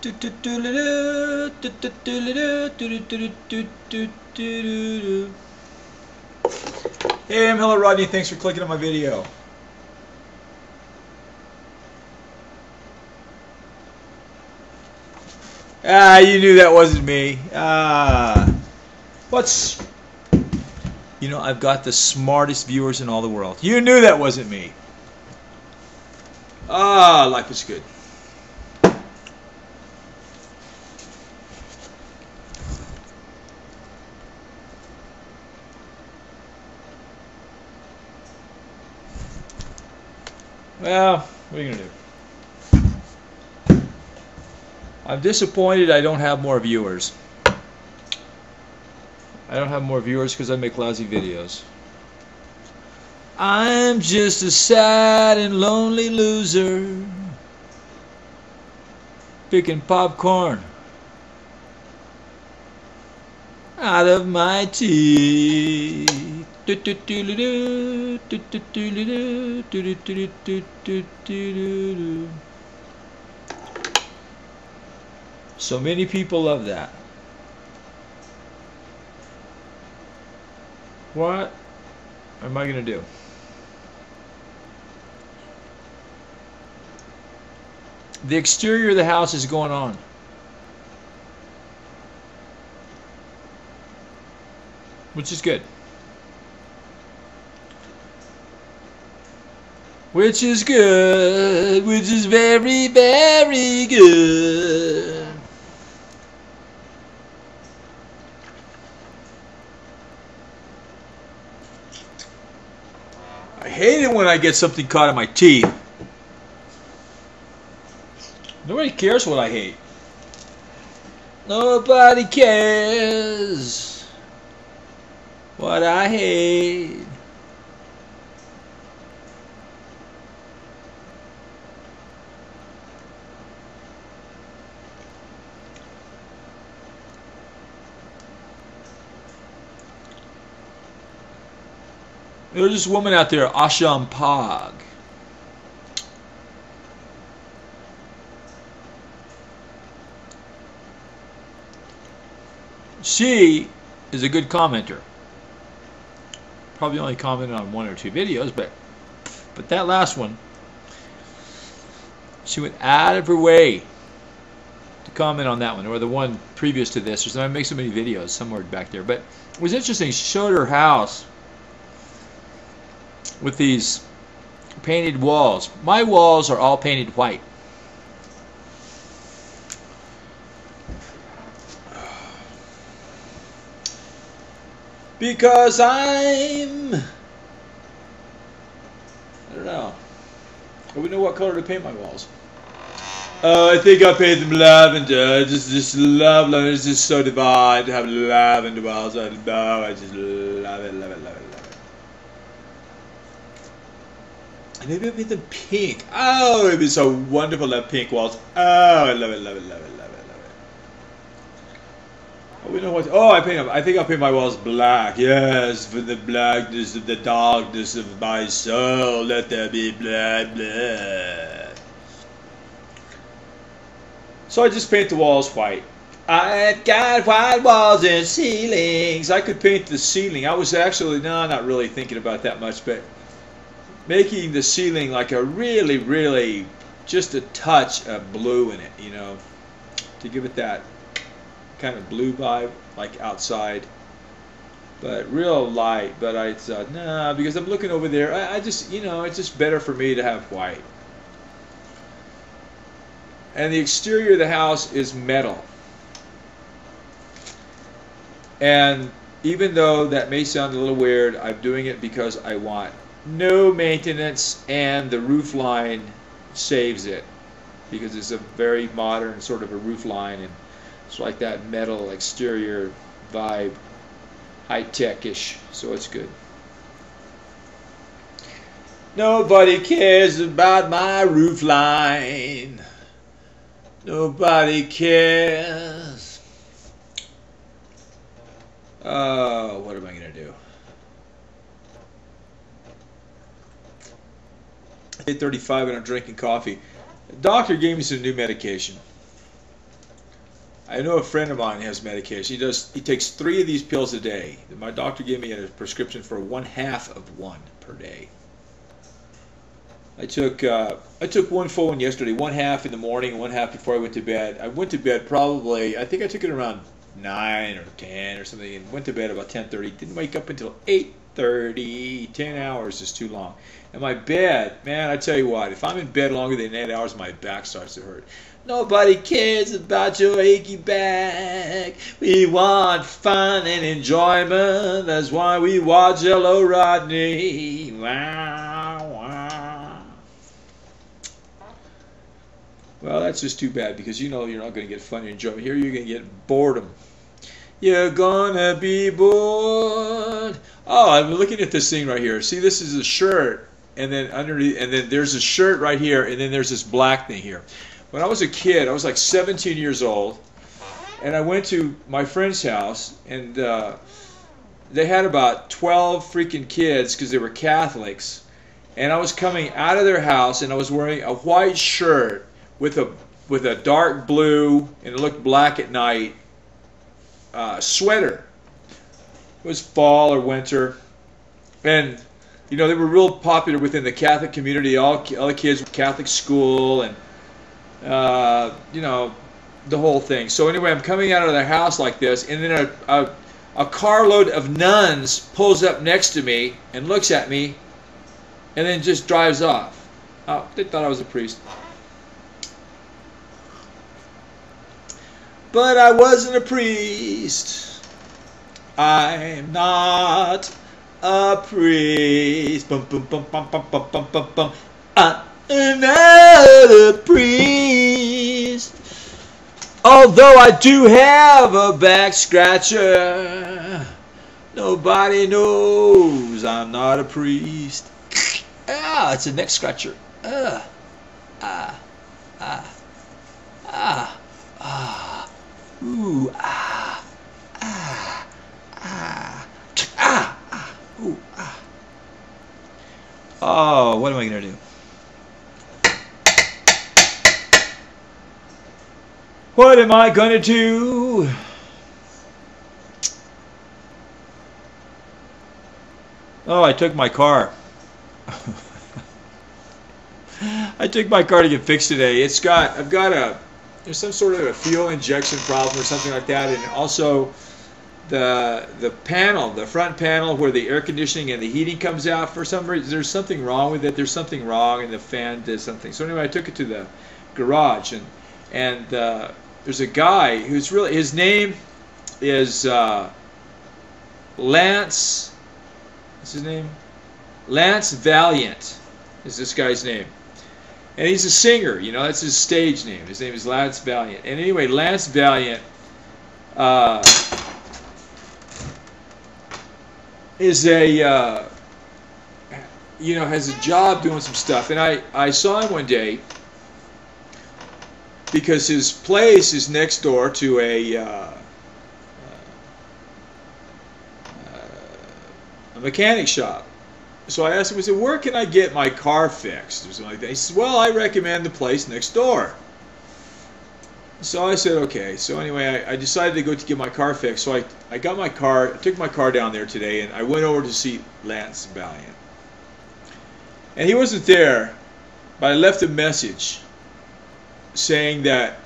Hey, I'm hellorodney. Thanks for clicking on my video. Ah, you knew that wasn't me. What's... You know, I've got the smartest viewers in all the world. You knew that wasn't me. Life is good. Well, what are you going to do? I'm disappointed I don't have more viewers. I don't have more viewers because I make lousy videos. I'm just a sad and lonely loser picking popcorn out of my teeth. So many people love that. What am I going to do? The exterior of the house is going on. Which is good. Which is good. Which is very, very good. I hate it when I get something caught in my teeth. Nobody cares what I hate. Nobody cares what I hate. There's this woman out there, Asham Pog. She is a good commenter. Probably only commented on 1 or 2 videos, but that last one, she went out of her way to comment on that one, or the one previous to this. Or something. I make so many videos somewhere back there. But it was interesting. She showed her house with these painted walls. My walls are all painted white. Because I don't know. I wouldn't know what color to paint my walls. I think I paint them lavender. Just love lavender. It's just so divine to have lavender walls. I know. I just love it, love it, love it, love it. And maybe I made them pink. Oh, it'd be so wonderful to have pink walls. Oh, I love it, love it, love it, love it, love it. Oh, we know what. Oh, I think I'll paint my walls black. Yes, for the blackness of the darkness of my soul. Let there be blood, blood. So I just paint the walls white. I've got white walls and ceilings. I could paint the ceiling. I was actually not really thinking about that much, but making the ceiling like a really, really just a touch of blue in it, you know, to give it that kind of blue vibe, like outside, but real light. But I thought, nah, because I'm looking over there, I just, you know, it's just better for me to have white. And the exterior of the house is metal. And even though that may sound a little weird, I'm doing it because I want no maintenance, and the roof line saves it because it's a very modern sort of a roof line, and it's like that metal exterior vibe, high-tech-ish, so it's good. Nobody cares about my roof line. Nobody cares. Oh, what am I going to do? 8:35 and I'm drinking coffee. The doctor gave me some new medication. I know a friend of mine has medication. He takes 3 of these pills a day. My doctor gave me a prescription for 1/2 of one per day. I took one full one yesterday, 1/2 in the morning and 1/2 before I went to bed. I went to bed probably, I think I took it around 9 or 10 or something, and went to bed about 10:30. Didn't wake up until 8:30. 10 hours is too long. And my bed, man, I tell you what, if I'm in bed longer than 8 hours, my back starts to hurt. Nobody cares about your achy back. We want fun and enjoyment. That's why we watch hellorodney. Wow, wow. Well, that's just too bad, because you know you're not going to get fun and enjoyment. Here you're going to get boredom. You're gonna be bored. Oh, I'm looking at this thing right here. See, this is a shirt, and then underneath, and then there's a shirt right here, and then there's this black thing here. When I was a kid, I was like 17 years old, and I went to my friend's house, and they had about 12 freaking kids because they were Catholics, and I was coming out of their house, and I was wearing a white shirt with a dark blue, and it looked black at night, sweater. It was fall or winter, and you know they were real popular within the Catholic community. All the kids were Catholic school, and you know, the whole thing. So anyway, I'm coming out of their house like this, and then a carload of nuns pulls up next to me and looks at me, and then just drives off. Oh, they thought I was a priest. But I wasn't a priest. I'm not a priest. Bum, bum, bum, bum, bum, bum, bum, bum, bum. I'm not a priest. Although I do have a back scratcher, nobody knows I'm not a priest. Ah, it's a neck scratcher. Ooh, ooh, Oh, what am I going to do? What am I going to do? Oh, I took my car. I took my car to get fixed today. There's some sort of a fuel injection problem or something like that, and also the panel, the front panel where the air conditioning and the heating comes out, for some reason there's something wrong with it. There's something wrong, and the fan did something. So anyway, I took it to the garage, and there's a guy who's really, his name is Lance. What's his name? Lance Valiant is this guy's name. And he's a singer, you know, that's his stage name. His name is Lance Valiant. And anyway, Lance Valiant is a, you know, has a job doing some stuff. And I saw him one day because his place is next door to a mechanic shop. So I asked him, I said, where can I get my car fixed? Or something like that. He said, well, I recommend the place next door. So I said, okay. So anyway, I decided to go to get my car fixed. So I got my car, I took my car down there today, and I went over to see Lance Valiant. And he wasn't there, but I left a message saying that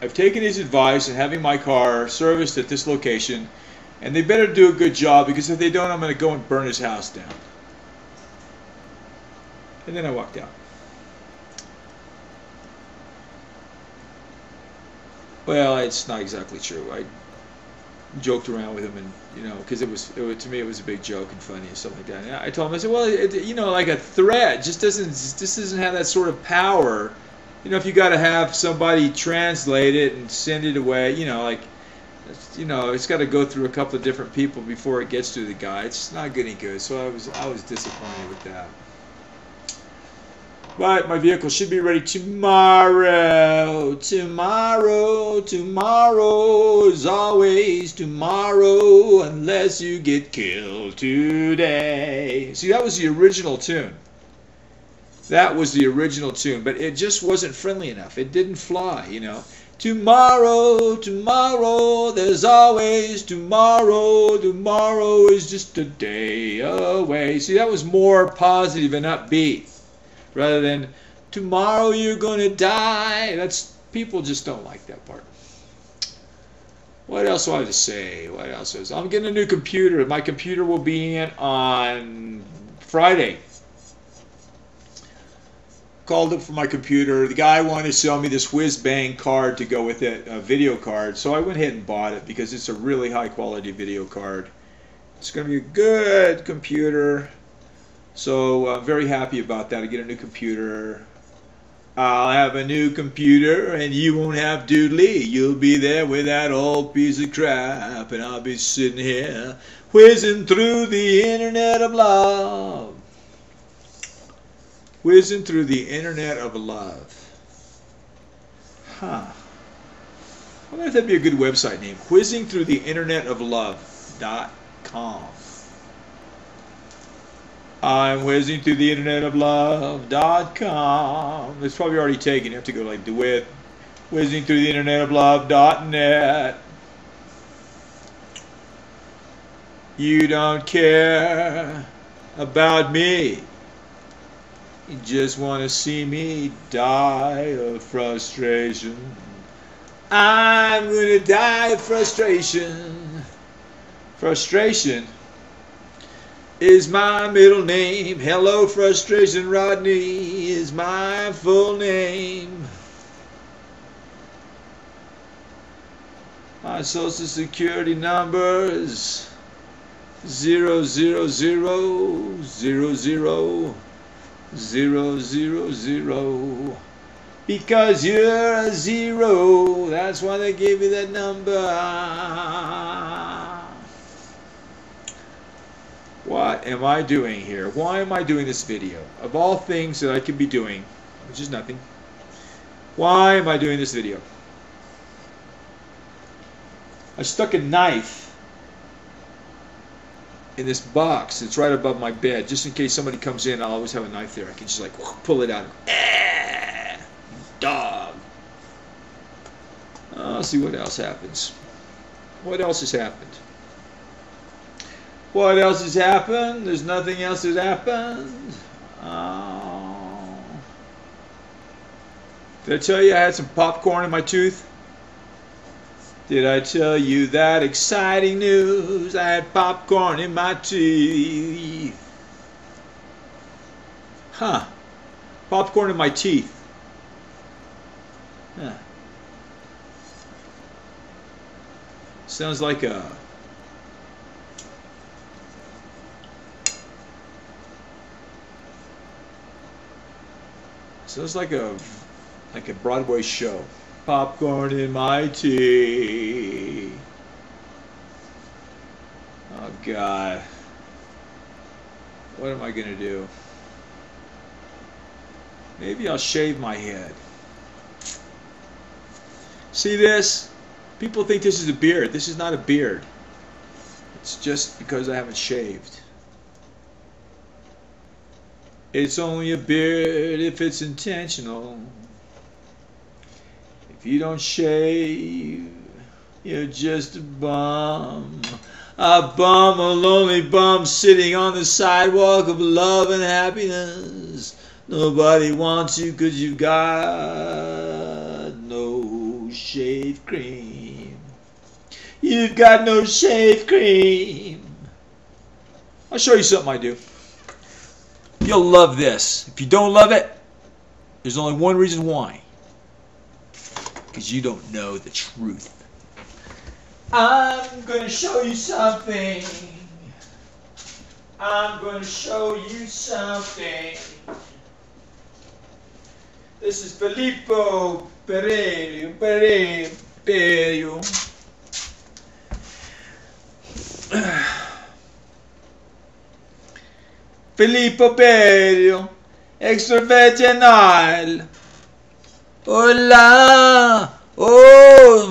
I've taken his advice and having my car serviced at this location, and they better do a good job, because if they don't, I'm going to go and burn his house down. And then I walked out. Well, it's not exactly true. I joked around with him, and you know, because it was to me it was a big joke and funny and stuff like that. And I told him, I said, well, you know, like a threat just doesn't have that sort of power. You know, if you got to have somebody translate it and send it away, you know, like, you know, it's got to go through a couple of different people before it gets to the guy. It's not getting good, so I was disappointed with that. But my vehicle should be ready tomorrow. Tomorrow is always tomorrow, unless you get killed today. See, that was the original tune. That was the original tune, but it just wasn't friendly enough. It didn't fly, you know. Tomorrow, tomorrow, there's always tomorrow. Tomorrow is just a day away. See, that was more positive and upbeat rather than tomorrow you're gonna die. That's, people just don't like that part. What else do I have to say? What else is? I'm getting a new computer. My computer will be in on Friday. Called up for my computer. The guy wanted to sell me this whiz-bang card to go with it, a video card. So I went ahead and bought it because it's a really high-quality video card. It's going to be a good computer. So I'm very happy about that. I get a new computer. I'll have a new computer and you won't have doodly. You'll be there with that old piece of crap and I'll be sitting here whizzing through the internet of love. Whizzing through the internet of love. Huh. I wonder if that'd be a good website name. Whizzing through the internet of love.com. I'm whizzing through the internet of love.com. It's probably already taken. You have to go like DeWitt. Whizzing through the internet of love.net. You don't care about me. You just want to see me die of frustration. I'm going to die of frustration. Frustration is my middle name. Hello, Frustration Rodney is my full name. My social security number is 0000000. Because you're a zero. That's why they gave you that number. What am I doing here? Why am I doing this video? Of all things that I could be doing, which is nothing, why am I doing this video? I stuck a knife in this box. It's right above my bed. Just in case somebody comes in, I'll always have a knife there. I can just like pull it out. Dog. I'll see what else happens. What else has happened? What else has happened? There's nothing else that happened. Oh. Did I tell you I had some popcorn in my tooth? Did I tell you that exciting news? I had popcorn in my teeth. Huh. Popcorn in my teeth. Huh. Sounds like a... Sounds like a Broadway show. Popcorn in my tea. Oh God. What am I gonna do? Maybe I'll shave my head. See this? People think this is a beard. This is not a beard. It's just because I haven't shaved. It's only a beard if it's intentional. If you don't shave, you're just a bum. A bum, a lonely bum sitting on the sidewalk of love and happiness. Nobody wants you because you've got no shave cream. You've got no shave cream. I'll show you something I do. You'll love this. If you don't love it, there's only one reason why. Because you don't know the truth. I'm going to show you something. I'm going to show you something. This is Filippo Pereio. Filippo Pereio, extraverginal. Hola, oh,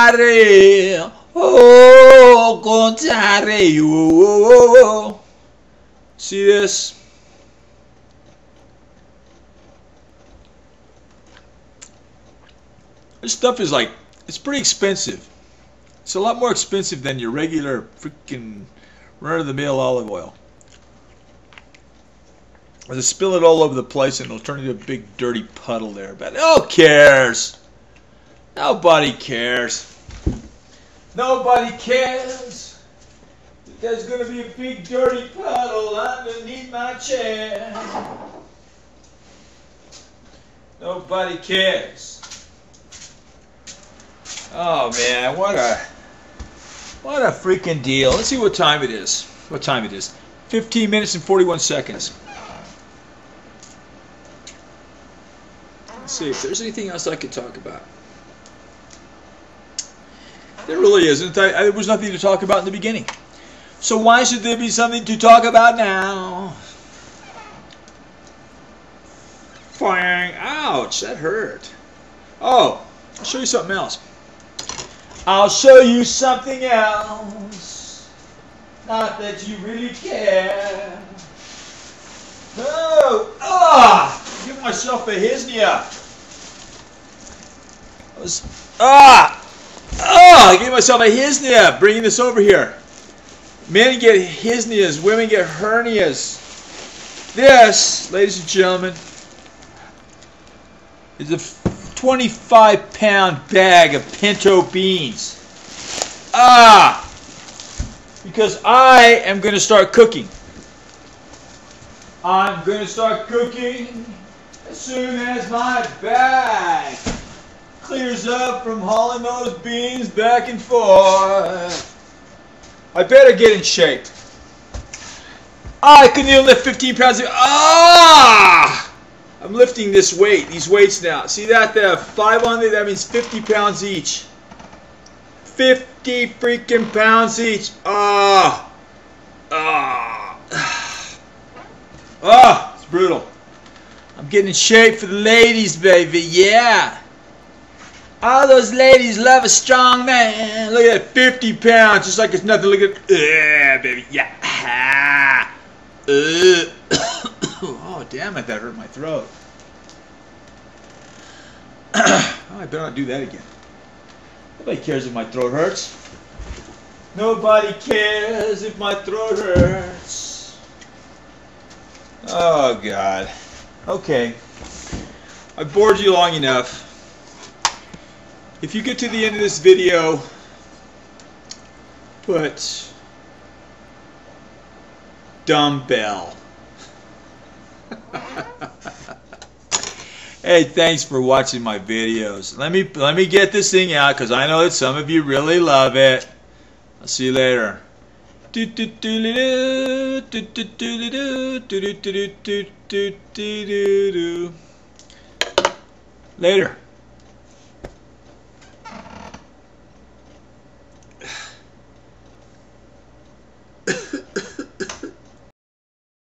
volare, oh, contare, oh. See this? This stuff is like, it's pretty expensive. It's a lot more expensive than your regular freaking run-of-the-mill olive oil. Or just spill it all over the place and it'll turn into a big dirty puddle there. But who cares? Nobody cares. Nobody cares. There's going to be a big dirty puddle underneath my chair. Nobody cares. Oh man, what a freaking deal. Let's see what time it is. What time it is. 15 minutes and 41 seconds. Let's see if there's anything else I could talk about. There really isn't. There was nothing to talk about in the beginning. So why should there be something to talk about now? Fang! Ouch, that hurt. Oh, I'll show you something else. I'll show you something else. Not that you really care. Oh, give myself a hernia. I gave myself a hernia bringing this over here. Men get hernias, women get hernias. This, ladies and gentlemen, is a 25-pound bag of pinto beans. Because I am going to start cooking. I'm going to start cooking as soon as my bag clears up from hauling those beans back and forth. I better get in shape. I can even lift 15 pounds. I'm lifting this weight, these weights now. See that? They have 5 on there. That means 50 pounds each. 50 freaking pounds each. It's brutal. I'm getting in shape for the ladies, baby. Yeah. All those ladies love a strong man. Look at that, 50 pounds, just like it's nothing. Look at that, baby. Yeah. Oh, damn it, that hurt my throat. I better not do that again. Nobody cares if my throat hurts. Nobody cares if my throat hurts. Oh, God. Okay. I bored you long enough. If you get to the end of this video, put dumbbell. Hey, thanks for watching my videos. Let me get this thing out because I know that some of you really love it. I'll see you later. Later.